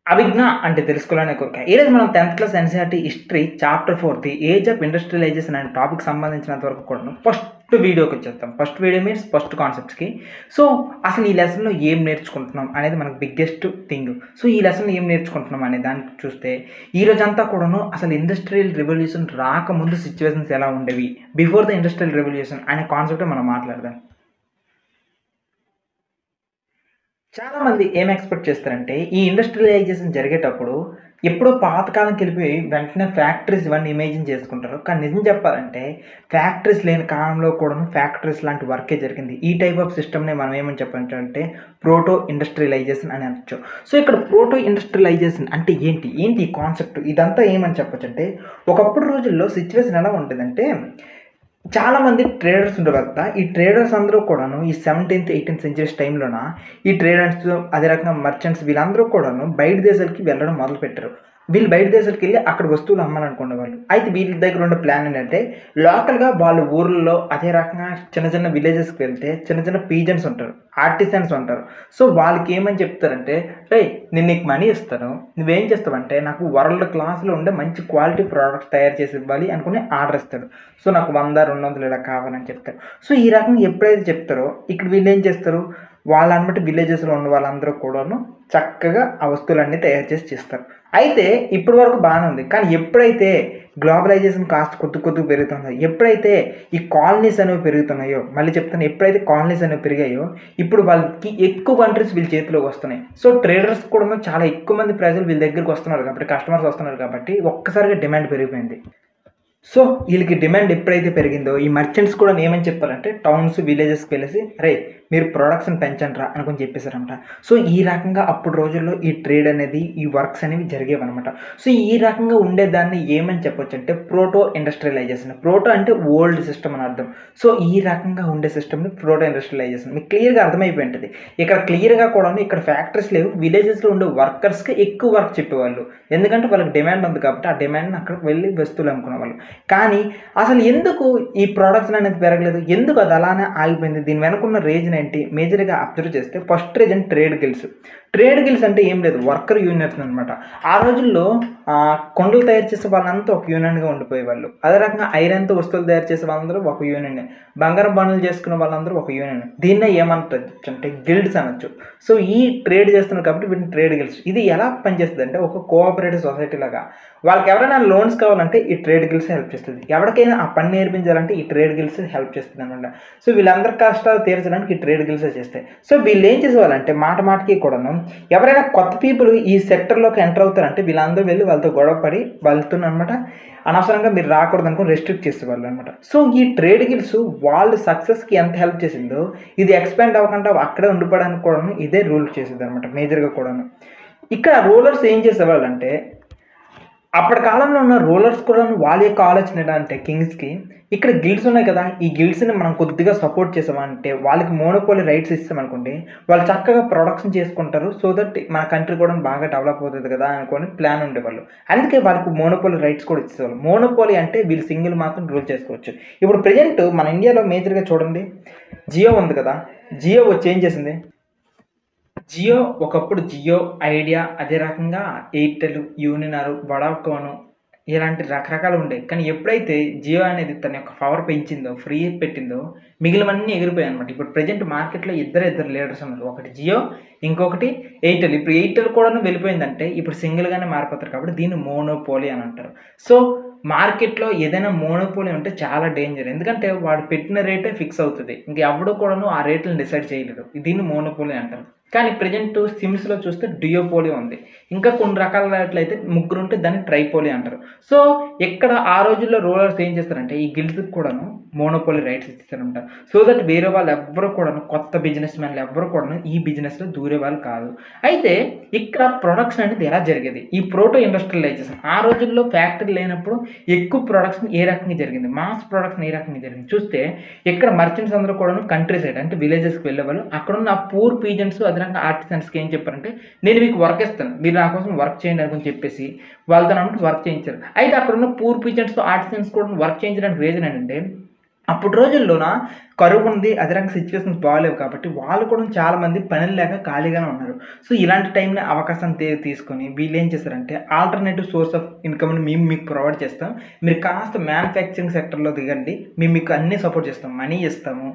అభిజ్ఞ అంటే తెలుసుకోవాలనే కోరిక. ఈరోజు మనం 10th class NCERT history chapter 4 the age of industrialization అనే టాపిక్ సంబంధించినంత వరకు కూడాను ఫస్ట్ వీడియోకొచ్చేద్దాం. ఫస్ట్ వీడియో మీన్స్ ఫస్ట్ కాన్సెప్ట్స్‌కి. సో, అసలు ఈ లెసన్‌లో ఏం నేర్చుకుంటున్నాం అనేది మనకు బిగ్గెస్ట్ థింగ్. సో, ఈ లెసన్‌లో ఏం నేర్చుకుంటున్నాం అనే దాన్ని చూస్తే ఈరోజంతా కూడాను అసలు ఇండస్ట్రియల్ రివల్యూషన్ రాకముందు సిట్యుయేషన్స్ ఎలా ఉండేవి? బిఫోర్ ద ఇండస్ట్రియల్ రివల్యూషన్ అనే కాన్సెప్టే మనం మాట్లాడదాం. చాలామంది ఏం ఎక్స్‌పెక్ట్ చేస్తారంటే, ఈ ఇండస్ట్రియలైజేషన్ జరిగేటప్పుడు ఎప్పుడో పాతకాలంకెళ్ళిపోయి వెంటనే ఫ్యాక్టరీస్ ఇవన్నీ ఇమేజిన్ చేసుకుంటారు. కానీ నిజం చెప్పాలంటే, ఫ్యాక్టరీస్ లేని కాలంలో కూడాను ఫ్యాక్టరీస్ లాంటి వర్కే జరిగింది. ఈ టైప్ ఆఫ్ సిస్టమ్‌నే మనం ఏమని చెప్పొచ్చు అంటే, ప్రోటో ఇండస్ట్రియలైజేషన్ అని అనొచ్చు. సో, ఇక్కడ ప్రోటో ఇండస్ట్రియలైజేషన్ అంటే ఏంటి? ఏంటి ఈ కాన్సెప్ట్? ఇదంతా ఏమని చెప్పొచ్చంటే, ఒకప్పుడు రోజుల్లో సిట్యుయేషన్ ఎలా ఉండేదంటే చాలామంది ట్రేడర్స్ ఉండేవారు కదా! ఈ ట్రేడర్స్ అందరూ కూడాను ఈ 17థ్, 18థ్ సెంచరీస్ టైంలోన ఈ ట్రేడర్స్ అదే రకంగా మర్చెంట్స్ వీళ్ళందరూ కూడాను బయట దేశాలకి వెళ్ళడం మొదలుపెట్టారు. వీళ్ళు బయట దేశాలకెళ్ళి అక్కడ వస్తువులు అమ్మాలనుకునేవాళ్ళు. అయితే వీళ్ళ దగ్గర ఉన్న ప్లాన్ ఏంటంటే లోకల్‌గా వాళ్ళ ఊర్లలో అదే రకంగా చిన్న చిన్న విలేజెస్‌కి వెళ్తే చిన్న చిన్న పీజన్స్ ఉంటారు. ఆర్టిసన్స్ ఉంటారు. సో, వాళ్ళకి ఏమని చెప్తారంటే, "రేయ్! నేను నీకు మనీ ఇస్తాను. నువ్వేం చేస్తావంటే నాకు వరల్డ్ క్లాస్‌లో ఉండే మంచి క్వాలిటీ ప్రొడక్ట్స్ తయారు చేసి ఇవ్వాలి" అనుకుని ఆర్డర్ ఇస్తాడు. సో, నాకు 100, 200 ఇలా కావాలని చెప్తారు. సో, ఈ రకంగా ఎప్పుడైతే చెప్తారో ఇక్కడ వీళ్ళేం చేస్తారు, వాళ్ళనమాట విలేజెస్‌లో ఉన్న వాళ్ళందరూ కూడాను చక్కగా ఆ వస్తువులన్నీ తయారు చేసి ఇస్తారు. అయితే ఇప్పటి వరకు బానే ఉంది. కానీ ఎప్పుడైతే గ్లోబలైజేషన్ కాస్త కొద్దిగా పెరుగుతుందో, ఎప్పుడైతే ఈ కాలనీస్ అనేవి పెరుగుతున్నాయో, మళ్ళీ చెప్తాను ఎప్పుడైతే కాలనీస్ అనేవి పెరిగాయో, ఇప్పుడు వాళ్ళకి ఎక్కువ కంట్రీస్ వీళ్ళ చేతిలోకి వస్తున్నాయి. సో, ట్రేడర్స్ కూడాను చాలా ఎక్కువ మంది ప్రజలు వీళ్ళ దగ్గరికి వస్తున్నారు కాబట్టి, కస్టమర్స్ వస్తున్నారు కాబట్టి ఒక్కసారిగా డిమాండ్ పెరిగిపోయింది. సో, ఈళ్ళకి డిమాండ్ ఎప్పుడైతే పెరిగిందో, ఈ మర్చెంట్స్ కూడా ఏమని చెప్పారంటే, టౌన్స్, విలేజెస్‌కి వెళ్ళేసి, "అరేయ్! మీరు ప్రొడక్ట్స్‌ని పెంచండ్రా" అనుకోని చెప్పేసారంట. సో, ఈ రకంగా అప్పుడు రోజుల్లో ఈ ట్రేడ్ అనేది, ఈ వర్క్స్ అనేవి జరిగేవనమాట. సో, ఈ రకంగా ఉండేదాన్ని ఏమని చెప్పొచ్చంటే, ప్రోటో ఇండస్ట్రియలైజేషన్. ప్రోటో అంటే ఓల్డ్ సిస్టమ్ అని అర్థం. సో, ఈ రకంగా ఉండే సిస్టమ్‌ని ప్రోటో ఇండస్ట్రియలైజేషన్. మీకు క్లియర్‌గా అర్థమైపోయి ఉంటది. ఇక్కడ క్లియర్‌గా కూడాను ఇక్కడ ఫ్యాక్టరీస్ లేవు. విలేజెస్‌లో ఉండే వర్కర్స్‌కి ఎక్కువ వర్క్ చెప్పేవాళ్ళు. ఎందుకంటే వాళ్ళకి డిమాండ్ ఉంది కాబట్టి, ఆ డిమాండ్‌ని అక్కడికి వెళ్లి వస్తువులు అమ్ముకునేవాళ్ళు. కానీ అసలు ఎందుకు ఈ ప్రొడక్షన్ అనేది పెరగలేదు? ఎందుకు అది అలానే ఆగిపోయింది? దీని వెనకున్న రీజన్ ఏంటి? మేజర్‌గా అబ్జర్వ్ చేస్తే first reason trade guilds. Trade guilds అంటే ఏం లేదు వర్కర్ యూనియన్స్ అనమాట. ఆ రోజుల్లో కొండలు తయారు చేసే వాళ్ళంతా ఒక యూనియన్‌గా ఉండిపోయేవాళ్ళు. అదే రకంగా ఐరన్‌తో వస్తువులు తయారు చేసే వాళ్ళందరూ ఒక యూనియనే. బంగారం పనులు చేసుకునే వాళ్ళందరూ ఒక యూనియన్. దీన్నే ఏమంటొచ్చంటే గిల్డ్స్ అనొచ్చు. సో, ఈ ట్రేడ్ చేస్తున్నారు కాబట్టి వీటిని ట్రేడ్ గిల్డ్స్. ఇది ఎలా పనిచేస్తదంటే ఒక కోఆపరేటివ్ సొసైటీ లాగా. వాళ్ళకి ఎవరైనా లోన్స్ కావాలంటే ఈ ట్రేడ్ గిల్డ్సే హెల్ప్ చేస్తది. ఎవరికైనా ఆ పని నేర్పించాలంటే ఈ ట్రేడ్ గిల్డ్స్ హెల్ప్ చేస్తదనమాట. సో, వీళ్ళందరి కష్టాలు తీర్చడానికి ఈ ట్రేడ్ గిల్డ్సే చేస్తాయి. సో, వీళ్ళేం చేసేవాళ్ళంటే మాటికి కూడాను ఎవరైనా కొత్త పీపుల్ ఈ సెక్టర్‌లోకి ఎంటర్ అవుతారంటే వీళ్ళందరూ వెళ్లి వాళ్ళతో గొడవ పడి వాళ్ళతోననమాట అనవసరంగా మీరు రాకూడదనుకోని రెస్ట్రిక్ట్ చేసేవాళ్ళనమాట. సో, ఈ ట్రేడ్ గిల్డ్స్ వాళ్ళ సక్సెస్‌కి ఎంత హెల్ప్ చేసిందో ఇది ఎక్స్‌పాండ్ అవ్వకుండా అక్కడే ఉండిపోవడానికి కూడాను ఇదే రూల్ చేసేదనమాట మేజర్‌గా కూడాను. ఇక్కడ రూలర్స్ ఏం చేసేవాళ్ళంటే అప్పటి కాలంలో ఉన్న రూలర్స్ కూడాను వాళ్ళ యొక్క ఆలోచన ఎలా అంటే కింగ్స్‌కి ఇక్కడ గిల్డ్స్ ఉన్నాయి కదా! ఈ గిల్డ్స్‌ని మనం కొద్దిగా సపోర్ట్ చేసామంటే వాళ్ళకి మోనోపోలీ రైట్స్ ఇచ్చామనుకోండి, వాళ్ళు చక్కగా ప్రొడక్షన్ చేసుకుంటారు. సో దట్ మన కంట్రీ కూడా బాగా డెవలప్ అవుతది కదా! అనుకోని ప్లాన్ ఉండేవాళ్ళు. అందుకే వాళ్ళకి మోనోపోలీ రైట్స్ కూడా ఇచ్చేవాళ్ళు. మోనోపోలీ అంటే వీళ్ళు సింగిల్ మాత్రం రూల్ చేసుకోవచ్చు. ఇప్పుడు ప్రెజెంట్ మన ఇండియాలో మేజర్‌గా చూడండి జియో ఉంది కదా! జియో వచ్చి ఏం చేసింది? జియో ఒకప్పుడు జియో, ఐడియా అదే రకంగా ఎయిర్‌టెల్, యూనినార్, వొడాఫోన్ ఇలాంటి రకరకాలు ఉండేవి. కానీ ఎప్పుడైతే జియో అనేది తన యొక్క పవర్ పెంచిందో, ఫ్రీ పెట్టిందో మిగిలినవన్నీ ఎగిరిపోయాయన్నమాట. ఇప్పుడు ప్రెజెంట్ మార్కెట్‌లో ఇద్దరు లీడర్స్ ఉన్నారు. ఒకటి జియో, ఇంకొకటి ఎయిర్‌టెల్. ఇప్పుడు ఎయిర్‌టెల్ కూడాను వెళ్ళిపోయిందంటే ఇప్పుడు సింగిల్‌గానే మారిపోతారు కాబట్టి దీన్ని మోనోపోలీ అని అంటారు. సో, మార్కెట్‌లో ఏదైనా మోనోపోలీ ఉంటే చాలా డేంజర్. ఎందుకంటే వాడు పెట్టిన రేటే ఫిక్స్ అవుతది. ఇంక ఎవడు కూడాను ఆ రేట్‌లని డిసైడ్ చేయలేడు. దీన్ని మోనోపోలీ అంటారు. కానీ ప్రెజెంట్ సిమ్స్‌లో చూస్తే డ్యూయోపోలీ ఉంది. ఇంకా కొన్ని రకాల వాటిలైతే ముగ్గురుంటే దాన్ని ట్రైపోలీ అంటారు. సో, ఇక్కడ ఆ రోజుల్లో రూలర్స్ ఏం చేస్తారంటే ఈ గిల్డ్స్‌కి కూడాను మోనోపోలీ రైట్స్ ఇచ్చేసారనమాట. సో దట్ వేరే వాళ్ళు ఎవ్వరు కూడాను కొత్త బిజినెస్ మ్యాన్‌లు ఎవ్వరు కూడాను ఈ బిజినెస్‌లో దూరేవాళ్ళు కాదు. అయితే ఇక్కడ ప్రొడక్షన్ అనేది ఎలా జరిగేది? ఈ ప్రోటో ఇండస్ట్రియలైజేషన్ ఆ రోజుల్లో ఫ్యాక్టరీ లేనప్పుడు ఎక్కువ ప్రొడక్షన్ ఏ రకంగా జరిగింది? మాస్ ప్రొడక్షన్ ఏ రకంగా జరిగింది? చూస్తే ఇక్కడ మర్చెంట్స్ అందరూ కూడాను కంట్రీ సైడ్ అంటే విలేజెస్‌కి వెళ్ళేవాళ్ళు. అక్కడున్న పూర్ పీజన్స్ అదనంగా ఆర్టిసన్స్‌కి ఏం చెప్పారంటే, "నేను మీకు వర్క్ ఇస్తాను. మీరు నా కోసం వర్క్ చేయండి" అనుకోని చెప్పేసి వాళ్ళతోనన్నమాట వర్క్ చేయించారు. అయితే అక్కడున్న పూర్ పీజన్స్‌తో ఆర్టిసన్స్ కూడా వర్క్ చేయించడానికి రీజన్ ఏంటంటే అప్పుడు రోజుల్లోన కరువు ఉంది. అదే రకంగా సిట్యుయేషన్స్ బాలేవు కాబట్టి వాళ్ళు కూడా చాలామంది పనులు లేక ఖాళీగానే ఉన్నారు. సో, ఇలాంటి టైంలో అవకాశం తీసుకొని వీళ్ళేం చేశారంటే ఆల్టర్‌నేటివ్ సోర్స్ ఆఫ్ ఇన్‌కమ్‌ని మేము మీకు ప్రొవైడ్ చేస్తాం. మీరు కాస్త మ్యానుఫ్యాక్చరింగ్ సెక్టర్‌లో దిగండి. మేము మీకు అన్నీ సపోర్ట్ చేస్తాం. మనీ ఇస్తాము.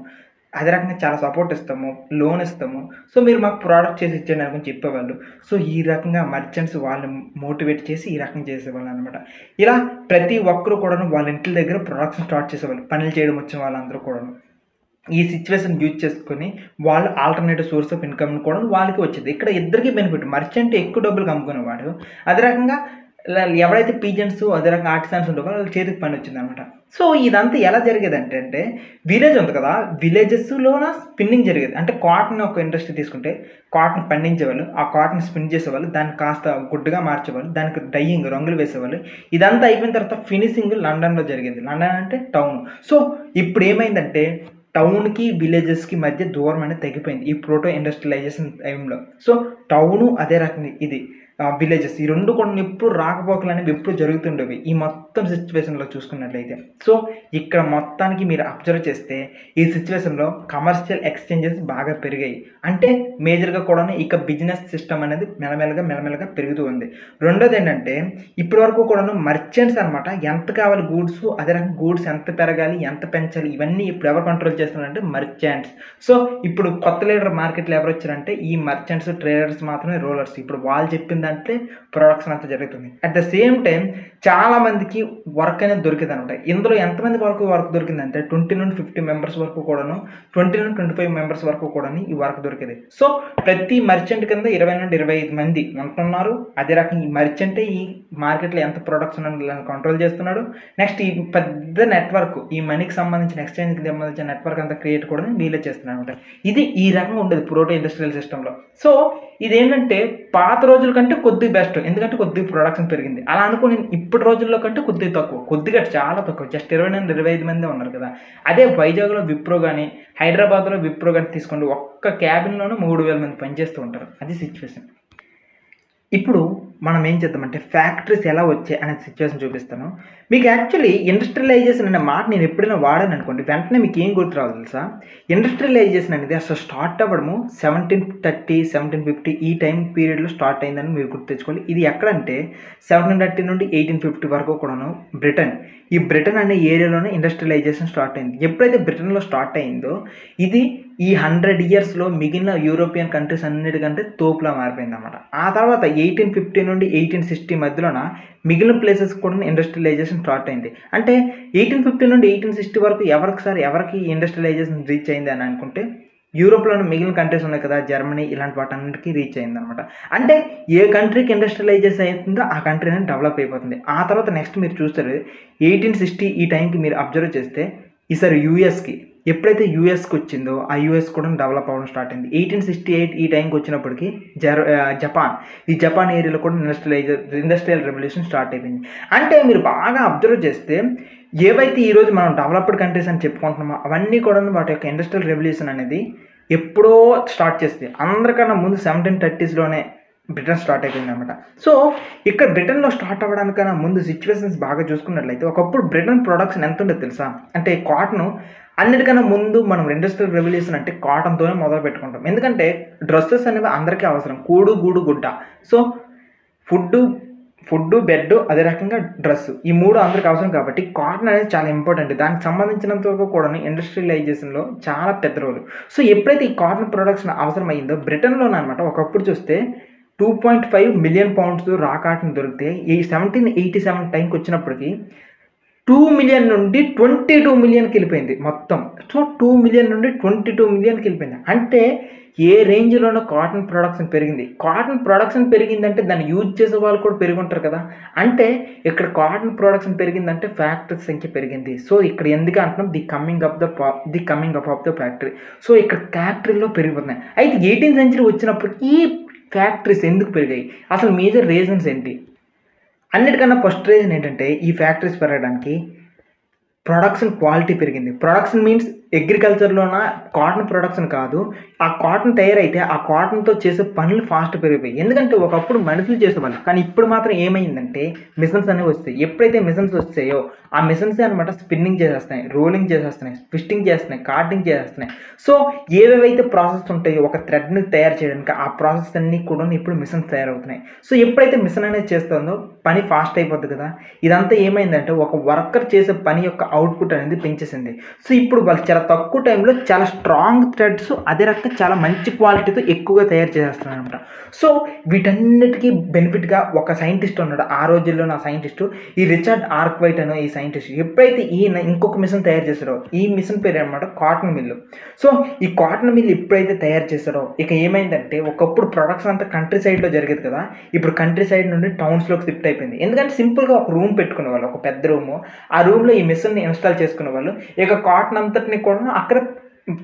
అదే రకంగా చాలా సపోర్ట్ ఇస్తాము. లోన్ ఇస్తాము. సో, మీరు మాకు ప్రొడక్ట్ చేసి ఇచ్చేయండి అనుకుని చెప్పేవాళ్ళు. సో, ఈ రకంగా మర్చెంట్స్ వాళ్ళని మోటివేట్ చేసి ఈ రకంగా చేసేవాళ్ళనమాట. ఇలా ప్రతి ఒక్కరు కూడాను వాళ్ళ ఇంట్ల దగ్గర ప్రొడక్షన్ స్టార్ట్ చేసేవాళ్ళు. పనులు చేయడం వచ్చిన వాళ్ళందరూ కూడాను. ఈ సిట్యుయేషన్ యూజ్ చేసుకొని వాళ్ళు ఆల్టర్‌నేటివ్ సోర్స్ ఆఫ్ ఇన్‌కమ్‌ని కూడా వాళ్ళకి వచ్చేది. ఇక్కడ ఇద్దరికీ బెనిఫిట్. మర్చెంట్ ఎక్కువ డబ్బులకి అమ్ముకునేవాడు. అదే రకంగా ఎవరైతే పీజెంట్స్ అదే రకంగా ఆర్టిసాన్స్ ఉంటారో వాళ్ళ చేతికి పని వచ్చిందనమాట. సో, ఇదంతా ఎలా జరిగేదంటే విలేజ్ ఉంది కదా! విలేజెస్‌లోన స్పిన్నింగ్ జరిగేది. అంటే కాటన్ ఒక ఇండస్ట్రీ తీసుకుంటే కాటన్ పండించేవాళ్ళు. ఆ కాటన్ స్పిన్ చేసేవాళ్ళు. దాన్ని కాస్త గుడ్డగా మార్చేవాళ్ళు. దానికి డైయింగ్ రంగులు వేసేవాళ్ళు. ఇదంతా అయిపోయిన తర్వాత ఫినిషింగ్ లండన్‌లో జరిగింది. లండన్ అంటే టౌన్. సో, ఇప్పుడేమైందంటే టౌన్‌కి, విలేజెస్‌కి మధ్య దూరం అనేది తగ్గిపోయింది. ఈ ప్రోటో ఇండస్ట్రియలైజేషన్ టైంలో. సో, టౌను అదే రకంగా ఇది విలేజెస్ ఈ 2 కూడా ఎప్పుడు రాకపోకలనేవి ఎప్పుడు జరుగుతుండేవి. ఈ మొత్తం సిట్యుయేషన్‌లో చూసుకున్నట్లయితే. సో, ఇక్కడ మొత్తానికి మీరు అబ్జర్వ్ చేస్తే ఈ సిట్యుయేషన్‌లో కమర్షియల్ ఎక్స్‌చేంజెస్ బాగా పెరిగాయి. అంటే మేజర్‌గా కూడాను ఇక బిజినెస్ సిస్టమ్ అనేది మెల్లమెల్లగా పెరుగుతూ ఉంది. రెండోదేంటంటే ఇప్పటి వరకు కూడాను మర్చెంట్స్ అనమాట ఎంత కావాలి గూడ్స్ అదే రకంగా గూడ్స్ ఎంత పెరగాలి, ఎంత పెంచాలి ఇవన్నీ ఇప్పుడు ఎవరు కంట్రోల్ చేస్తున్నారంటే మర్చెంట్స్. సో, ఇప్పుడు కొత్త లీడర్ మార్కెట్‌లో ఎవరొచ్చారంటే ఈ మర్చెంట్స్, ట్రేడర్స్ మాత్రమే రూలర్స్. ఇప్పుడు వాళ్ళు చెప్పిన దాంట్లో ప్రొడక్షన్ అంతా జరుగుతుంది. అట్ ద సేమ్ టైమ్ చాలా మందికి వర్క్ అనేది దొరికిందనమాట. ఇందులో ఎంతమంది వరకు వర్క్ దొరికిందంటే 20-50 మెంబర్స్ వరకు కూడాను 20-25 మెంబర్స్ వరకు కూడాను ఈ వర్క్ దొరికేది. సో, ప్రతి మర్చెంట్ కింద 20-25 మంది ఉంటున్నారు. అదే రకంగా ఈ మర్చెంటే ఈ మార్కెట్‌లో ఎంత ప్రొడక్షన్ అనేది కంట్రోల్ చేస్తున్నాడు. నెక్స్ట్ ఈ పెద్ద నెట్వర్క్ ఈ మనీకి సంబంధించిన ఎక్స్‌చేంజ్‌కి సంబంధించిన నెట్వర్క్ అంతా క్రియేట్ కూడా వీళ్ళే చేస్తున్నారనమాట. ఇది ఈ రకంగా ఉండేది ప్రోటో ఇండస్ట్రియల్ సిస్టమ్‌లో. సో, ఇదేంటంటే పాత రోజుల కంటే కొద్దిగా బెస్ట్. ఎందుకంటే కొద్దిగా ప్రొడక్షన్ పెరిగింది. అలా అనుకోని ఇప్పటి రోజుల్లో కంటే కొద్దిగా తక్కువ. కొద్దిగా చాలా తక్కువ. జస్ట్ 20-25 మందే ఉన్నారు కదా! అదే వైజాగ్‌లో విప్రో గాని, హైదరాబాద్‌లో విప్రో గాని తీసుకోండి. ఒక్క క్యాబిన్‌లోనే 3000 మంది పనిచేస్తూ ఉంటారు. అది సిట్యుయేషన్. ఇప్పుడు మనం ఏం చేద్దామంటే ఫ్యాక్టరీస్ ఎలా వచ్చాయి అనే సిట్యుయేషన్ చూపిస్తాను. మీకు యాక్చువల్లీ ఇండస్ట్రియలైజేషన్ అనే మాట నేను ఎప్పుడైనా వాడాననుకోండి వెంటనే మీకు ఏం గుర్తు రావాలో తెలుసా? ఇండస్ట్రియలైజేషన్ అనేది అసలు స్టార్ట్ అవ్వడము 1730, 1750 ఈ టైం పీరియడ్‌లో స్టార్ట్ అయిందని మీరు గుర్తు తెచ్చుకోవాలి. ఇది ఎక్కడంటే 1730 నుండి 1850 వరకు కూడాను బ్రిటన్. ఈ బ్రిటన్ అనే ఏరియాలోనే ఇండస్ట్రియలైజేషన్ స్టార్ట్ అయింది. ఎప్పుడైతే బ్రిటన్‌లో స్టార్ట్ అయిందో ఇది ఈ 100 ఇయర్స్‌లో మిగిలిన యూరోపియన్ కంట్రీస్ అన్నిటికంటే తోపులా మారిపోయిందనమాట. ఆ తర్వాత 1850 నుండి 1860 మధ్యలోన మిగిలిన ప్లేసెస్ కూడా ఇండస్ట్రియలైజేషన్ స్టార్ట్ అయింది. అంటే 1850 నుండి 1860 వరకు ఎవరికి ఇండస్ట్రియలైజేషన్ రీచ్ అయింది అని అనుకుంటే యూరోప్‌లోని మిగిలిన కంట్రీస్ ఉన్నాయి కదా! జర్మనీ ఇలాంటి వాటన్నిటికి రీచ్ అయిందనమాట. అంటే ఏ కంట్రీకి ఇండస్ట్రియలైజేషన్ అవుతుందో ఆ కంట్రీ అనేది డెవలప్ అయిపోతుంది. ఆ తర్వాత నెక్స్ట్ మీరు చూస్తారు 1860 ఈ టైంకి మీరు అబ్జర్వ్ చేస్తే ఈసారి యూఎస్‌కి ఎప్పుడైతే యూఎస్‌కి వచ్చిందో ఆ యూఎస్ కూడా డెవలప్ అవ్వడం స్టార్ట్ అయింది. 1868 ఈ టైంకి వచ్చినప్పటికి జపాన్ ఈ జపాన్ ఏరియాలో కూడా ఇండస్ట్రియల్ రెవల్యూషన్ స్టార్ట్ అయిపోయింది. అంటే మీరు బాగా అబ్జర్వ్ చేస్తే ఏవైతే ఈరోజు మనం డెవలప్డ్ కంట్రీస్ అని చెప్పుకుంటున్నామో అవన్నీ కూడా వాటి యొక్క ఇండస్ట్రియల్ రెవల్యూషన్ అనేది ఎప్పుడో స్టార్ట్ చేస్తాయి. అందరికన్నా ముందు 1730స్‌లోనే బ్రిటన్ స్టార్ట్ అయిపోయిందనమాట. సో, ఇక్కడ బ్రిటన్‌లో స్టార్ట్ అవ్వడానికన్నా ముందు సిట్యుయేషన్స్ బాగా చూసుకున్నట్లయితే ఒకప్పుడు బ్రిటన్ ప్రొడక్షన్ ఎంత ఉండేదో తెలుసా? అంటే కాటను అన్నిటికన్నా ముందు మనం ఇండస్ట్రియల్ రెవల్యూషన్ అంటే కాటన్‌తోనే మొదలు పెట్టుకుంటాం. ఎందుకంటే డ్రెసెస్ అనేవి అందరికీ అవసరం. కూడు, గూడు, గుడ్డ. సో, ఫుడ్డు, బెడ్డు అదే రకంగా డ్రెస్సు. ఈ 3 అందరికి అవసరం కాబట్టి కాటన్ అనేది చాలా ఇంపార్టెంట్. దానికి సంబంధించినంత వరకు కూడాను ఇండస్ట్రియలైజేషన్‌లో చాలా పెద్ద రోలు. సో, ఎప్పుడైతే ఈ కాటన్ ప్రొడక్షన్ అవసరమైందో బ్రిటన్‌లోననమాట ఒకప్పుడు చూస్తే 2.5 మిలియన్ పౌండ్స్ రా కాటన్ దొరికితే ఈ 1787 టైంకొచ్చినప్పటికి 2,000,000 నుండి 22,000,000కి వెళ్ళిపోయింది మొత్తం. సో, 2,000,000 నుండి 22,000,000కి వెళ్ళిపోయింది. అంటే ఏ రేంజ్‌లోనో కాటన్ ప్రొడక్షన్ పెరిగింది. కాటన్ ప్రొడక్షన్ పెరిగిందంటే దాన్ని యూజ్ చేసే వాళ్ళు కూడా పెరిగుంటారు కదా! అంటే ఇక్కడ కాటన్ ప్రొడక్షన్ పెరిగిందంటే ఫ్యాక్టరీస్ సంఖ్య పెరిగింది. సో, ఇక్కడ ఎందుకు అంటున్నాం the coming up of the factory. So, ఇక్కడ ఫ్యాక్టరీలో పెరిగిపోతున్నాయి. అయితే 18th సెంచరీ వచ్చినప్పటికి ఈ ఫ్యాక్టరీస్ ఎందుకు పెరిగాయి? అసలు మేజర్ రీజన్స్ ఏంటి? అన్నిటికన్నా ఫస్ట్ రీజన్ ఏంటంటే ఈ ఫ్యాక్టరీస్ పెరగడానికి ప్రొడక్షన్ క్వాలిటీ పెరిగింది. ప్రొడక్షన్ మీన్స్ అగ్రికల్చర్‌లోన కాటన్ ప్రొడక్షన్ కాదు. ఆ కాటన్ తయారైతే ఆ కాటన్‌తో చేసే పనులు ఫాస్ట్ పెరిగిపోయాయి. ఎందుకంటే ఒకప్పుడు మనుషులు చేసేవాళ్ళు. కానీ ఇప్పుడు మాత్రం ఏమైందంటే మిషన్స్ అనేవి వచ్చాయి. ఎప్పుడైతే మిషన్స్ వచ్చాయో ఆ మిషన్సే అనమాట స్పిన్నింగ్ చేసేస్తున్నాయి, రోలింగ్ చేసేస్తున్నాయి, ట్విస్టింగ్ చేస్తున్నాయి, కార్డింగ్ చేసేస్తున్నాయి. సో ఏవేవైతే ప్రాసెస్ ఉంటాయో ఒక థ్రెడ్‌ని తయారు చేయడానికి ఆ ప్రాసెస్ అన్నీ కూడాను ఇప్పుడు మిషన్స్ తయారవుతున్నాయి. సో ఎప్పుడైతే మిషన్ అనేది చేస్తుందో పని ఫాస్ట్ అయిపోద్ది కదా! ఇదంతా ఏమైందంటే ఒక వర్కర్ చేసే పని యొక్క అవుట్‌పుట్ అనేది పెంచేసింది. సో ఇప్పుడు వాళ్ళు చాలా తక్కువ టైంలో చాలా స్ట్రాంగ్ థ్రెడ్స్ అదే రకంగా చాలా మంచి క్వాలిటీతో ఎక్కువగా తయారు చేసేస్తున్నారనమాట. సో వీటన్నిటికి బెనిఫిట్‌గా ఒక సైంటిస్ట్ ఉన్నాడు. ఆ రోజుల్లోనే ఆ సైంటిస్టు ఈ రిచర్డ్ ఆర్క్వైట్ అనే ఈ సైంటిస్ట్ ఎప్పుడైతే ఈయన ఇంకొక మిషన్ తయారు చేశారో ఈ మిషన్ పేరనమాట కాటన్ మిల్లు. సో ఈ కాటన్ మిల్ ఎప్పుడైతే తయారు చేశారో ఇక ఏమైందంటే ఒకప్పుడు ప్రొడక్షన్ అంతా కంట్రీ సైడ్‌లో జరిగేది కదా! ఇప్పుడు కంట్రీ సైడ్ నుండి టౌన్స్‌లోకి షిఫ్ట్ అయిపోయింది. ఎందుకంటే సింపుల్‌గా ఒక రూమ్ పెట్టుకునేవాళ్ళు. ఒక పెద్ద రూము. ఆ రూమ్‌లో ఈ మిషన్‌ని ఇన్‌స్టాల్ చేసుకునేవాళ్ళు. ఇక కాటన్ అంతటిని కూడా అక్కడ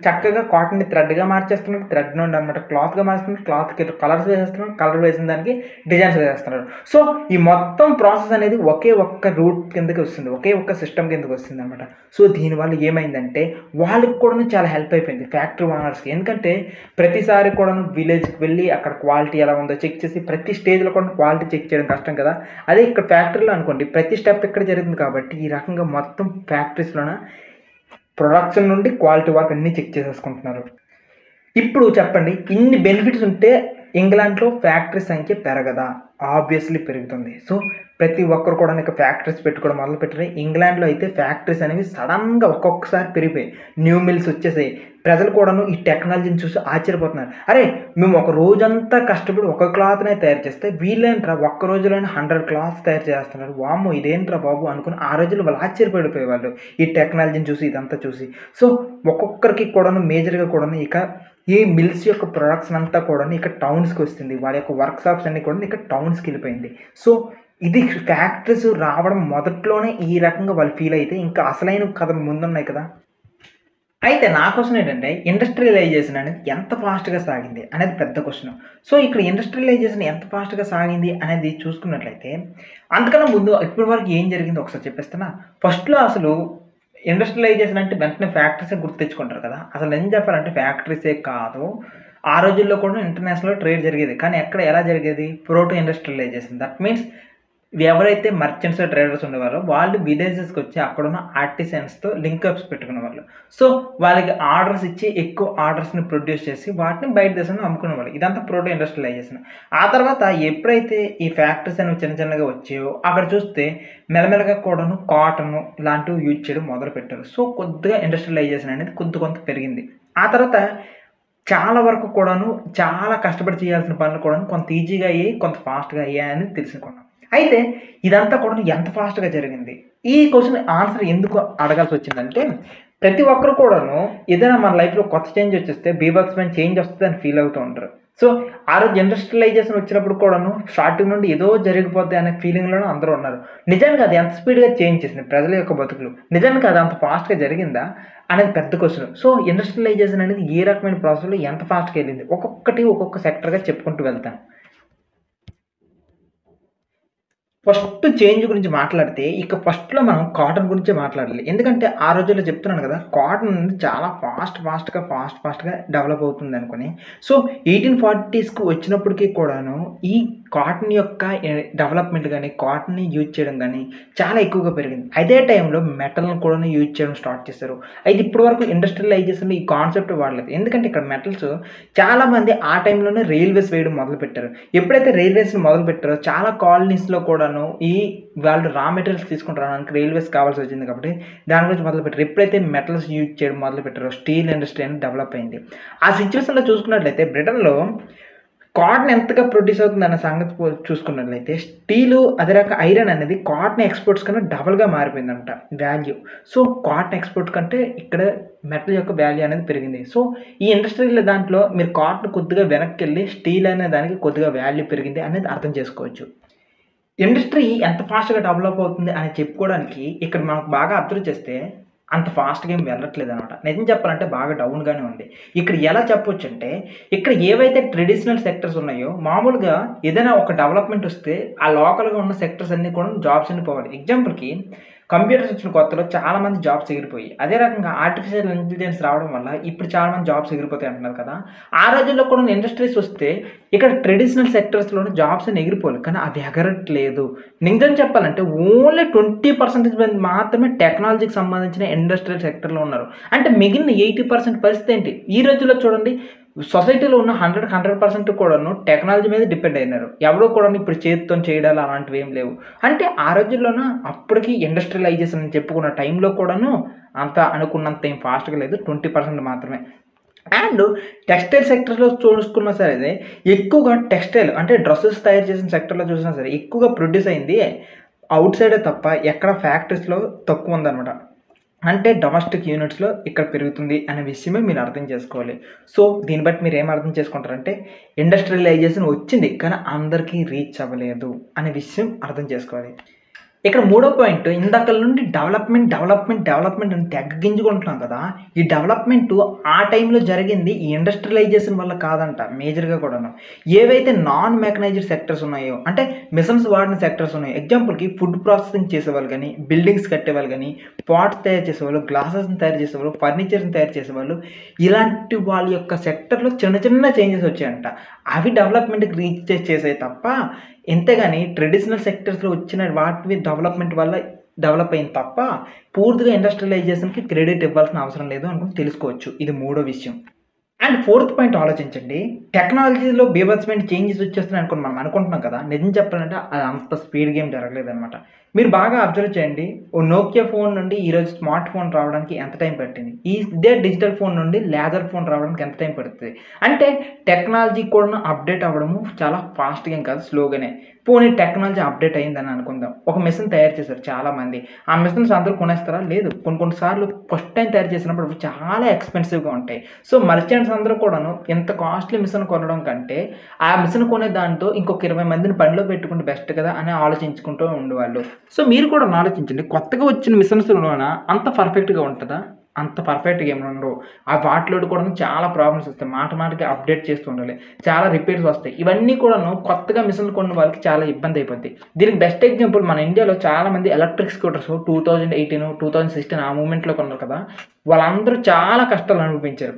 చక్కగా కాటన్‌ని థ్రెడ్‌గా మార్చేస్తున్నారు. థ్రెడ్ నుండి అనమాట క్లాత్‌గా మారుస్తున్నారు. క్లాత్‌కి కలర్స్ వేసేస్తున్నారు. కలర్ వేసిన దానికి డిజైన్స్ వేసేస్తున్నారు. సో ఈ మొత్తం ప్రాసెస్ అనేది ఒకే ఒక్క రూట్ కిందకి వస్తుంది. ఒకే ఒక్క సిస్టమ్ కిందకి వస్తుందనమాట. సో దీనివల్ల ఏమైందంటే వాళ్ళకి కూడాను చాలా హెల్ప్ అయిపోయింది ఫ్యాక్టరీ ఓనర్స్‌కి. ఎందుకంటే ప్రతిసారి కూడాను విలేజ్‌కి వెళ్ళి అక్కడ క్వాలిటీ ఎలా ఉందో చెక్ చేసి ప్రతి స్టేజ్‌లో కూడా క్వాలిటీ చెక్ చేయడం కష్టం కదా! అదే ఇక్కడ ఫ్యాక్టరీలో అనుకోండి ప్రతి స్టెప్ ఇక్కడ జరుగుతుంది కాబట్టి ఈ రకంగా మొత్తం ఫ్యాక్టరీస్‌లోన ప్రొడక్షన్ నుండి క్వాలిటీ వరకు అన్నీ చెక్ చేసేసుకుంటున్నారు. ఇప్పుడు చెప్పండి ఇన్ని బెనిఫిట్స్ ఉంటే ఇంగ్లాండ్‌లో ఫ్యాక్టరీ సంఖ్య పెరగదా? ఆబ్వియస్‌లీ పెరుగుతుంది. సో ప్రతి ఒక్కరు కూడా ఇక ఫ్యాక్టరీస్ పెట్టుకోవడం మొదలుపెట్టారు. ఇంగ్లాండ్‌లో అయితే ఫ్యాక్టరీస్ అనేవి సడెన్‌గా ఒక్కొక్కసారి పెరిగిపోయాయి. న్యూ మిల్స్ వచ్చేసాయి. ప్రజలు కూడాను ఈ టెక్నాలజీని చూసి ఆశ్చర్యపోతున్నారు. అరే! మేము ఒక రోజంతా కష్టపడి ఒక క్లాత్‌నే తయారు చేస్తే వీళ్ళేంట్రా ఒక్క రోజులోనే 100 క్లాత్స్ తయారు చేస్తున్నారు. వామ్మో! ఇదేంట్రా బాబు అనుకుని ఆ రోజుల్లో వాళ్ళు ఆశ్చర్యపడిపోయేవాళ్ళు. ఈ టెక్నాలజీని చూసి ఇదంతా చూసి. సో ఒక్కొక్కరికి కూడాను మేజర్‌గా కూడాను ఇక ఈ మిల్స్ యొక్క ప్రొడక్షన్ అంతా కూడాను ఇక టౌన్స్‌కి వస్తుంది. వాళ్ళ యొక్క వర్క్ షాప్స్ అన్నీ కూడా ఇక టౌన్స్‌కి వెళ్ళిపోయింది. సో ఇది ఫ్యాక్టరీస్ రావడం మొదట్లోనే ఈ రకంగా వాళ్ళు ఫీల్ అయితే ఇంకా అసలైన కథలు ముందున్నాయి కదా! అయితే నా క్వెషన్ ఏంటంటే ఇండస్ట్రియలైజేషన్ అనేది ఎంత ఫాస్ట్‌గా సాగింది అనేది పెద్ద క్వెషన్. సో ఇక్కడ ఇండస్ట్రియలైజేషన్ ఎంత ఫాస్ట్‌గా సాగింది అనేది చూసుకున్నట్లయితే అంతకన్నా ముందు ఇప్పటి వరకు ఏం జరిగిందో ఒకసారి చెప్పేస్తానా? ఫస్ట్‌లో అసలు ఇండస్ట్రియలైజేషన్ అంటే వెంటనే ఫ్యాక్టరీసే గుర్తు తెచ్చుకుంటారు కదా! అసలు నిజం చెప్పాలంటే ఫ్యాక్టరీసే కాదు. ఆ రోజుల్లో కూడా ఇంటర్నేషనల్‌లో ట్రేడ్ జరిగేది. కానీ ఎక్కడ ఎలా జరిగేది? Proto industrialisation. దట్ మీన్స్ ఎవరైతే మర్చెంట్స్, ట్రేడర్స్ ఉండేవారో వాళ్ళు విలేజెస్‌కి వచ్చి అక్కడున్న ఆర్టిసన్స్‌తో లింకప్స్ పెట్టుకునేవాళ్ళు. సో వాళ్ళకి ఆర్డర్స్ ఇచ్చి ఎక్కువ ఆర్డర్స్‌ని ప్రొడ్యూస్ చేసి వాటిని బయట దేశంలో అమ్ముకునేవాళ్ళు. ఇదంతా ప్రోటో ఇండస్ట్రియలైజేషన్. ఆ తర్వాత ఎప్పుడైతే ఈ ఫ్యాక్టరీస్ అనేవి చిన్న చిన్నగా వచ్చాయో అక్కడ చూస్తే మెల్లమెల్లగా కూడాను కాటను ఇలాంటివి యూజ్ చేయడం మొదలుపెట్టారు. సో కొద్దిగా ఇండస్ట్రియలైజేషన్ అనేది కొంత పెరిగింది. ఆ తర్వాత చాలా వరకు కూడాను చాలా కష్టపడి చేయాల్సిన పనులు కూడాను కొంత ఈజీగా అయ్యాయి, కొంత ఫాస్ట్‌గా అయ్యాయని తెలుసుకున్నాం. అయితే ఇదంతా కూడాను ఎంత ఫాస్ట్‌గా జరిగింది? ఈ క్వెషన్ ఆన్సర్ ఎందుకు అడగాల్సొచ్చిందంటే ప్రతి ఒక్కరు కూడాను ఏదైనా మన లైఫ్‌లో కొత్త చేంజ్ వచ్చేస్తే బీభత్సమైన చేంజ్ వస్తదని ఫీల్ అవుతూ ఉంటారు. సో ఆ రోజు ఇండస్ట్రియలైజేషన్ వచ్చినప్పుడు కూడాను స్టార్టింగ్ నుండి ఏదో జరిగిపోద్ది అనే ఫీలింగ్‌లోనే అందరూ ఉన్నారు. నిజానికి అది ఎంత స్పీడ్‌గా చేంజ్ చేసింది ప్రజల యొక్క బతుకులు. నిజానికి అది అంత ఫాస్ట్‌గా జరిగిందా? అనేది పెద్ద క్వెషన్. సో ఇండస్ట్రియలైజేషన్ అనేది ఏ రకమైన ప్రాసెస్‌లో ఎంత ఫాస్ట్‌గా ఎళ్ళింది? ఒక్కొక్కటి ఒక్కొక్క సెక్టర్‌గా చెప్పుకుంటూ వెళ్తాను. ఫస్ట్ చేంజ్ గురించి మాట్లాడితే, ఇక ఫస్ట్‌లో మనం కాటన్ గురించే మాట్లాడాలి. ఎందుకంటే, ఆ రోజుల్లో చెప్తున్నాను గదా! కాటన్ అనేది చాలా ఫాస్ట్‌గా డెవలప్ అవుతుందనుకోని. సో, 1840స్‌కి వచ్చినప్పటికి కూడాను, ఈ కాటన్ యొక్క డెవలప్‌మెంట్ గాని, కాటన్‌ని యూజ్ చేయడం గాని, చాలా ఎక్కువగా పెరిగింది. అదే టైంలో మెటల్‌ని కూడాను యూజ్ చేయడం స్టార్ట్ చేశారు. అయితే ఇప్పటి వరకు ఇండస్ట్రియలైజేషన్‌లో ఈ కాన్సెప్ట్ వాడలేదు. ఎందుకంటే, ఇక్కడ మెటల్స్ చాలామంది ఆ టైంలోనే రైల్వేస్ వేయడం మొదలుపెట్టారు. ఎప్పుడైతే రైల్వేస్‌ని మొదలుపెట్టారో చాలా కాలనీస్‌లో కూడాను వాళ్ళు రా మెటీరియల్స్ తీసుకొని రావడానికి రైల్వేస్ కావాల్సొచ్చింది కాబట్టి దాని గురించి మొదలుపెట్టారు. ఎప్పుడైతే మెటల్స్ యూజ్ చేయడం మొదలుపెట్టారో స్టీల్ ఇండస్ట్రీ అనేది డెవలప్ అయింది. ఆ సిట్యుయేషన్‌లో చూసుకున్నట్లయితే బ్రిటన్‌లో కాటన్ ఎంతగా ప్రొడ్యూస్ అవుతుందన్న సంగతి చూసుకున్నట్లయితే స్టీలు అదే రక ఐరన్ అనేది కాటన్ ఎక్స్‌పోర్ట్స్ కన్నా డబుల్‌గా మారిపోయిందన్నమాట వాల్యూ. సో, కాటన్ ఎక్స్‌పోర్ట్ కంటే ఇక్కడ మెటల్ యొక్క వాల్యూ అనేది పెరిగింది. సో, ఈ ఇండస్ట్రియల్ దాంట్లో మీరు కాటన్ కొద్దిగా వెనక్కెళ్ళి స్టీల్ అనే దానికి కొద్దిగా వాల్యూ పెరిగింది అనేది అర్థం చేసుకోవచ్చు. ఇండస్ట్రీ ఎంత ఫాస్ట్‌గా డెవలప్ అవుతుంది అని చెప్పుకోవడానికి ఇక్కడ మనకు బాగా అబ్జర్వ్ చేస్తే అంత ఫాస్ట్‌గా ఏం వెళ్ళట్లేదనమాట. నిజం చెప్పాలంటే బాగా డౌన్‌గానే ఉంది. ఇక్కడ ఎలా చెప్పొచ్చంటే ఇక్కడ ఏవైతే ట్రెడిషనల్ సెక్టర్స్ ఉన్నాయో మామూలుగా ఏదైనా ఒక డెవలప్‌మెంట్ వస్తే ఆ లోకల్‌గా ఉన్న సెక్టర్స్ అన్నీ కూడా జాబ్స్ అన్నీ పోవాలి. ఎగ్జాంపుల్‌కి కంప్యూటర్స్ వచ్చిన కొత్తలో చాలామంది జాబ్స్ ఎగిరిపోయాయి. అదే రకంగా ఆర్టిఫిషియల్ ఇంటెలిజెన్స్ రావడం వల్ల ఇప్పుడు చాలామంది జాబ్స్ ఎగిరిపోతాయి అంటున్నారు కదా! ఆ రోజుల్లో కూడా ఇండస్ట్రీస్ వస్తే ఇక్కడ ట్రెడిషనల్ సెక్టర్స్‌లోనే జాబ్స్ అని ఎగిరిపోలేదు. కానీ అవి ఎగరట్లేదు. నిజం చెప్పాలంటే ఓన్లీ 20% మంది మాత్రమే టెక్నాలజీకి సంబంధించిన ఇండస్ట్రియల్ సెక్టర్‌లో ఉన్నారు. అంటే మిగిలిన 80% పరిస్థితి ఏంటి? ఈ రోజుల్లో చూడండి సొసైటీలో ఉన్న 100% కూడాను టెక్నాలజీ మీద డిపెండ్ అయినారు. ఎవరు కూడాను ఇప్పుడు చేత్తోని చేయడాలు అలాంటివి ఏమి లేవు. అంటే ఆ రోజుల్లోన అప్పటికి ఇండస్ట్రియలైజేషన్ అని చెప్పుకున్న టైంలో కూడాను అంత అనుకున్నంత ఏం ఫాస్ట్‌గా లేదు. 20% మాత్రమే. అండ్ టెక్స్టైల్ సెక్టర్‌లో చూసుకున్నా సరే ఎక్కువగా టెక్స్టైల్ అంటే డ్రెసెస్ తయారు చేసిన సెక్టర్‌లో చూసినా సరే ఎక్కువగా ప్రొడ్యూస్ అయింది ఔట్ సైడే తప్ప ఎక్కడ ఫ్యాక్టరీస్‌లో తక్కువుందనమాట. అంటే డొమెస్టిక్ యూనిట్స్‌లో ఇక్కడ పెరుగుతుంది అనే విషయమే మీరు అర్థం చేసుకోవాలి. సో, దీన్ని బట్టి మీరేం అర్థం చేసుకుంటారంటే ఇండస్ట్రియలైజేషన్ వచ్చింది. కానీ అందరికీ రీచ్ అవ్వలేదు అనే విషయం అర్థం చేసుకోవాలి. ఇక్కడ మూడో పాయింట్ ఇందాకల నుండి డెవలప్మెంట్ అని తెగ గింజుకుంటున్నాం కదా! ఈ డెవలప్‌మెంటు ఆ టైంలో జరిగింది ఈ ఇండస్ట్రియలైజేషన్ వల్ల కాదంట మేజర్‌గా కూడాను. ఏవైతే నాన్ మెకనైజ్డ్ సెక్టర్స్ ఉన్నాయో అంటే మిషన్స్ వాడిన సెక్టర్స్ ఉన్నాయో ఎగ్జాంపుల్‌కి ఫుడ్ ప్రాసెసింగ్ చేసేవాళ్ళు గాని, బిల్డింగ్స్ కట్టేవాళ్ళు గాని, పాట్స్ తయారు చేసేవాళ్ళు, గ్లాసెస్‌ని తయారు చేసేవాళ్ళు, ఫర్నిచర్‌ని తయారు చేసేవాళ్ళు ఇలాంటి వాళ్ళ యొక్క సెక్టర్‌లో చిన్న చేంజెస్ వచ్చాయంట. అవి డెవలప్‌మెంట్‌కి రీచ్ చేసాయి తప్ప ఇంతేగాని ట్రెడిషనల్ సెక్టర్స్‌లో వచ్చిన వాటివి డెవలప్‌మెంట్ వల్ల డెవలప్ అయింది తప్ప, పూర్తిగా ఇండస్ట్రియలైజేషన్‌కి క్రెడిట్ ఇవ్వాల్సిన అవసరం లేదు అనుకుని తెలుసుకోవచ్చు. ఇది మూడో విషయం. అండ్ ఫోర్త్ పాయింట్ ఆలోచించండి. టెక్నాలజీలో బీభత్సమైన చేంజెస్ వచ్చేస్తున్నాయి అనుకోని మనం అనుకుంటున్నాం కదా! నిజం చెప్పాలంటే అది అంత స్పీడ్‌గా ఏం జరగలేదనమాట. మీరు బాగా అబ్జర్వ్ చేయండి. ఓ నోకియా ఫోన్ నుండి ఈరోజు స్మార్ట్ ఫోన్ రావడానికి ఎంత టైం పట్టింది? ఇదే డిజిటల్ ఫోన్ నుండి లేజర్ ఫోన్ రావడానికి ఎంత టైం పడుతది? అంటే టెక్నాలజీ కూడా అప్‌డేట్ అవ్వడము చాలా ఫాస్ట్‌గా ఏం కాదు స్లోగానే. పోనీ టెక్నాలజీ అప్‌డేట్ అయిందని అనుకుందాం. ఒక మెషిన్ తయారు చేశారు చాలామంది. ఆ మెషిన్స్ అందరూ కొనేస్తారా? లేదు. కొన్ని సార్లు ఫస్ట్ టైమ్ తయారు చేసినప్పుడు అవి చాలా ఎక్స్‌పెన్సివ్‌గా ఉంటాయి. సో, మర్చెంట్స్ అందరూ కూడాను ఇంత కాస్ట్‌లీ మిషన్ కొనడం కంటే, ఆ మిషన్ కొనే దాంతో ఇంకొక 20 మందిని పనిలో పెట్టుకుంటే బెస్ట్ కదా! అని ఆలోచించుకుంటూ ఉండేవాళ్ళు. సో, మీరు కూడా ఆలోచించండి. కొత్తగా వచ్చిన మిషన్స్‌లోన అంత పర్ఫెక్ట్‌గా ఉంటదా? అంత పర్ఫెక్ట్‌గా ఏమి ఉండవు. ఆ వాటిలో కూడాను చాలా ప్రాబ్లమ్స్ వస్తాయి. మాటికి అప్‌డేట్ చేస్తూ ఉండాలి. చాలా రిపేర్స్ వస్తాయి. ఇవన్నీ కూడాను కొత్తగా మిషన్‌లు కొన్న వాళ్ళకి చాలా ఇబ్బంది అయిపోద్ది. దీనికి బెస్ట్ ఎగ్జాంపుల్ మన ఇండియాలో చాలామంది ఎలక్ట్రిక్ స్కూటర్స్ 2018, 2016 ఆ మూవ్‌మెంట్‌లో కొన్నారు కదా! వాళ్ళందరూ చాలా కష్టాలు అనుభవించారు.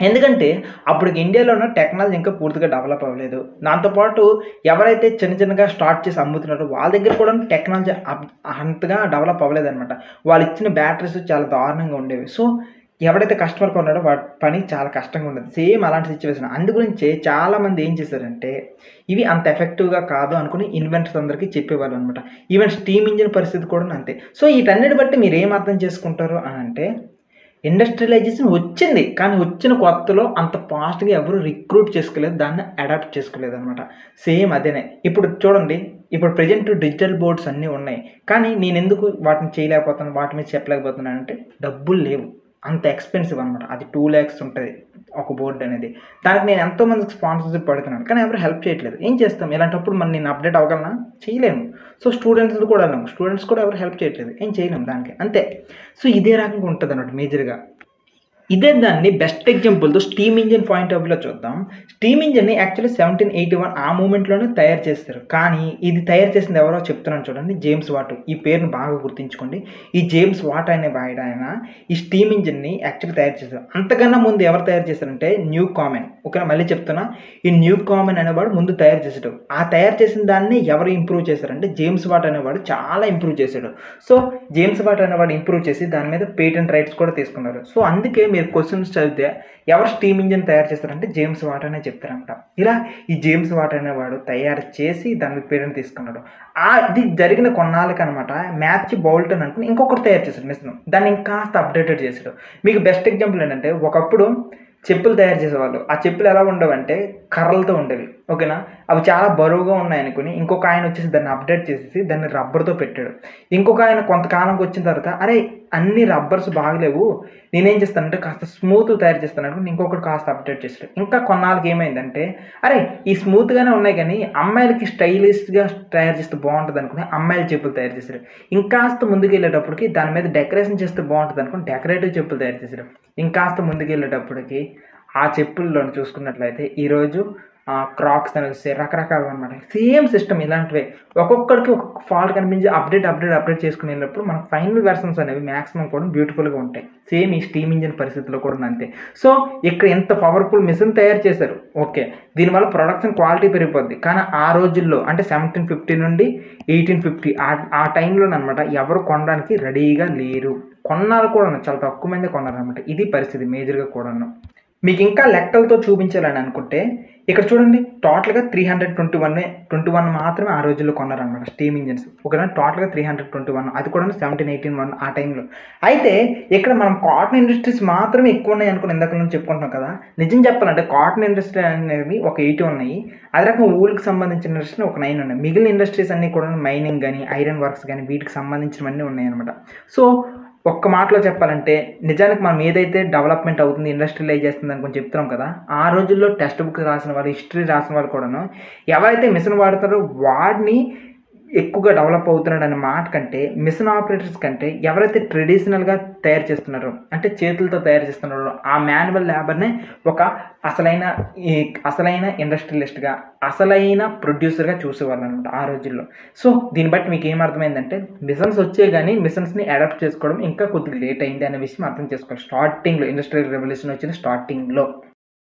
ఎందుకంటే అప్పటికి ఇండియాలోన టెక్నాలజీ ఇంకా పూర్తిగా డెవలప్ అవ్వలేదు. దాంతో పాటు ఎవరైతే చిన్నగా స్టార్ట్ చేసి అమ్ముతున్నారో వాళ్ళ దగ్గర కూడా టెక్నాలజీ అంతగా డెవలప్ అవ్వలేదనమాట. వాళ్ళిచ్చిన బ్యాటరీస్ చాలా దారుణంగా ఉండేవి. సో, ఎవడైతే కస్టమర్ కొన్నాడో వాడి పని చాలా కష్టంగా ఉండేది. సేమ్ అలాంటి సిట్యుయేషన్. అందు గురించే చాలామంది ఏం చేశారంటే ఇవి అంత ఎఫెక్టివ్‌గా కాదు అనుకుని ఇన్వెంటర్స్ అందరికీ చెప్పేవాళ్ళనమాట. ఈవెన్ స్టీమ్ ఇంజిన్ పరిస్థితి కూడాను అంతే. సో, వీటన్నిటి బట్టి మీరేం అర్థం చేసుకుంటారు అనంటే ఇండస్ట్రియలైజేషన్ వచ్చింది. కానీ వచ్చిన కొత్తలో అంత ఫాస్ట్‌గా ఎవరు రిక్రూట్ చేసుకోలేదు. దాన్ని అడాప్ట్ చేసుకోలేదనమాట. సేమ్ అదేనే. ఇప్పుడు చూడండి. ఇప్పుడు ప్రెజెంట్ డిజిటల్ బోర్డ్స్ అన్నీ ఉన్నాయి. కానీ నేనెందుకు వాటిని చేయలేకపోతున్నాను, వాటి మీద చెప్పలేకపోతున్నానంటే డబ్బులు లేవు. అంత ఎక్స్‌పెన్సివ్ అనమాట. అది 2,00,000 ఉంటది. ఒక బోర్డ్ అనేది. దానికి నేను ఎంతో మందికి స్పాన్సర్‌షిప్ పడుతున్నాను. కానీ ఎవరు హెల్ప్ చేయట్లేదు. ఏం చేస్తాం? ఇలాంటప్పుడు మరి నేను అప్‌డేట్ అవ్వగలనా? చేయలేను. సో, స్టూడెంట్స్‌ది కూడాను. స్టూడెంట్స్ కూడా ఎవరు హెల్ప్ చేయట్లేదు. ఏం చేయలేం దానికి. అంతే. సో, ఇదే రకంగా ఉంటదన్నమాట మేజర్‌గా. ఇదే దాన్ని బెస్ట్ ఎగ్జాంపుల్‌తో స్టీమ్ ఇంజిన్ పాయింట్ ఆఫ్ వ్యూలో చూద్దాం. స్టీమ్ ఇంజిన్‌ని యాక్చువల్లీ 1781 ఆ మూవ్‌మెంట్‌లోనే తయారు చేశారు. కానీ ఇది తయారు చేసింది ఎవరో చెప్తున్నాను చూడండి. James what. ఈ పేరుని బాగా గుర్తుంచుకోండి. ఈ జేమ్స్ వాట్ అనే ఆయన ఈ స్టీమ్ ఇంజిన్‌ని యాక్చువల్లీ తయారు చేశారు. అంతకన్నా ముందు ఎవరు తయారు చేశారంటే న్యూ కామెన్. ఓకేనా? మళ్ళీ చెప్తున్నా. ఈ న్యూ కామెన్ అనేవాడు ముందు తయారు చేసాడు. ఆ తయారు చేసిన దాన్ని ఎవరు ఇంప్రూవ్ చేశారంటే జేమ్స్ వాట్ అనేవాడు చాలా ఇంప్రూవ్ చేశాడు. సో, జేమ్స్ వాట్ అనేవాడు ఇంప్రూవ్ చేసి దాని మీద పేటెంట్ రైట్స్ కూడా తీసుకున్నారు. సో, అందుకే మీరు క్వెషన్స్ చదివితే ఎవరు స్టీమ్ ఇంజిన్ తయారు చేస్తారంటే జేమ్స్ వాట్ అనే చెప్తారంట. ఇలా ఈ జేమ్స్ వాట్ అనేవాడు తయారు చేసి దాని మీద పేటెంట్ తీసుకున్నాడు. అది జరిగిన కొన్నాళ్ళకనమాట మ్యాథ్యూ బౌల్టన్ అనుకుని ఇంకొకటి తయారు చేశాడు మిషన్. దాన్ని ఇంకాస్త అప్డేటెడ్ చేశాడు. మీకు బెస్ట్ ఎగ్జాంపుల్ ఏంటంటే ఒకప్పుడు చెప్పులు తయారు చేసేవాళ్ళు. ఆ చెప్పులు ఎలా ఉండేవంటే కర్రలతో ఉండేవి. ఓకేనా? అవి చాలా బరువుగా ఉన్నాయనుకుని ఇంకొక ఆయన వచ్చేసి దాన్ని అప్డేట్ చేసేసి దాన్ని రబ్బర్‌తో పెట్టాడు. ఇంకొక ఆయన కొంతకాలంకి వచ్చిన తర్వాత అరేయ్! అన్ని రబ్బర్స్ బాగలేవు. నేనేం చేస్తానంటే కాస్త స్మూత్‌వి తయారు చేస్తాననుకుని ఇంకొకడు కాస్త అప్డేట్ చేసాడు. ఇంకా కొన్నాళ్ళకి ఏమైందంటే అరేయ్! ఈ స్మూత్‌గానే ఉన్నాయి గానీ అమ్మాయిలకి స్టైలిష్‌గా తయారు చేస్తే బావుంటదనుకుని అమ్మాయిల చెప్పులు తయారు చేసాడు. ఇంకాస్త ముందుకెళ్ళేటప్పటికి దాని మీద డెకరేషన్ చేస్తే బావుంటదనుకుని డెకరేటివ్ చెప్పులు తయారు చేసాడు. ఇంకాస్త ముందుకెళ్ళేటప్పటికి ఆ చెప్పుల్లోని చూసుకున్నట్లయితే ఈరోజు క్రాక్స్ అని వస్తాయి, రకరకాలుగా అనమాట. సేమ్ సిస్టమ్ ఇలాంటివే. ఒక్కొక్కడికి ఒక్కొక్క ఫాల్ట్ కనిపించి అప్డేట్ చేసుకునేటప్పుడు మనకు ఫైనల్ వెర్షన్స్ అనేవి మాక్సిమం కూడా బ్యూటిఫుల్‌గా ఉంటాయి. సేమ్ ఈ స్టీమ్ ఇంజిన్ పరిస్థితిలో కూడా అంతే. సో, ఇక్కడ ఎంత పవర్‌ఫుల్ మిషన్ తయారు చేశారు. ఓకే. దీనివల్ల ప్రొడక్షన్ క్వాలిటీ పెరిగిపోద్ది. కానీ ఆ రోజుల్లో అంటే 1750 నుండి 1850 ఆ టైంలోననమాట ఎవరు కొనడానికి రెడీగా లేరు. కొన్నారు కూడాను. చాలా తక్కువ మందే కొన్నారనమాట. ఇది పరిస్థితి మేజర్‌గా కూడాను. మీకింకా లెక్కలతో చూపించాలని అనుకుంటే, ఇక్కడ చూడండి టోటల్‌గా 321 మాత్రమే ఆ రోజుల్లో కొన్నారనమాట స్టీమ్ ఇంజిన్స్. ఓకేనా. టోటల్‌గా 321 అది కూడాను 17, 18 ఆ టైంలో. అయితే ఇక్కడ మనం కాటన్ ఇండస్ట్రీస్ మాత్రమే ఎక్కువున్నాయి అనుకుని ఇందాక నుంచి చెప్పుకుంటున్నాం కదా! నిజం చెప్పాలంటే కాటన్ ఇండస్ట్రీ అనేవి ఒక 80 ఉన్నాయి. అదే రకంగా వూల్‌కి సంబంధించిన ఇండస్ట్రీ ఒక 9 ఉన్నాయి. మిగిలిన ఇండస్ట్రీస్ అన్నీ కూడాను మైనింగ్ గాని, ఐరన్ వర్క్స్ గాని వీటికి సంబంధించినవన్నీ ఉన్నాయన్నమాట. సో, ఒక్క మాటలో చెప్పాలంటే నిజానికి మనం ఏదైతే డెవలప్‌మెంట్ అవుతుంది, ఇండస్ట్రియలైజ్ చేస్తుంది అనుకుని చెప్తున్నాం కదా! ఆ రోజుల్లో టెక్స్ట్ బుక్ రాసిన వాళ్ళు, హిస్టరీ రాసిన వాళ్ళు కూడాను ఎవరైతే మిషన్ వాడతారో వాడిని ఎక్కువగా డెవలప్ అవుతున్నాడనే మాట కంటే, మిషన్ ఆపరేటర్స్ కంటే ఎవరైతే ట్రెడిషనల్‌గా తయారు చేస్తున్నారో, అంటే చేతులతో తయారు చేస్తున్నారో ఆ మాన్యువల్ లేబర్‌నే ఒక అసలైన ఈ అసలైన ఇండస్ట్రియలిస్ట్‌గా, అసలైన ప్రొడ్యూసర్‌గా చూసేవాళ్ళనమాట ఆ రోజుల్లో. సో, దీన్ని బట్టి మీకేం అర్థమైందంటే మిషన్స్ వచ్చాయి గానీ, మిషన్స్‌ని అడాప్ట్ చేసుకోవడం ఇంకా కొద్దిగా లేట్ అయింది అనే విషయం అర్థం చేసుకోవాలి. స్టార్టింగ్‌లో ఇండస్ట్రియల్ రెవల్యూషన్ వచ్చిన స్టార్టింగ్‌లో.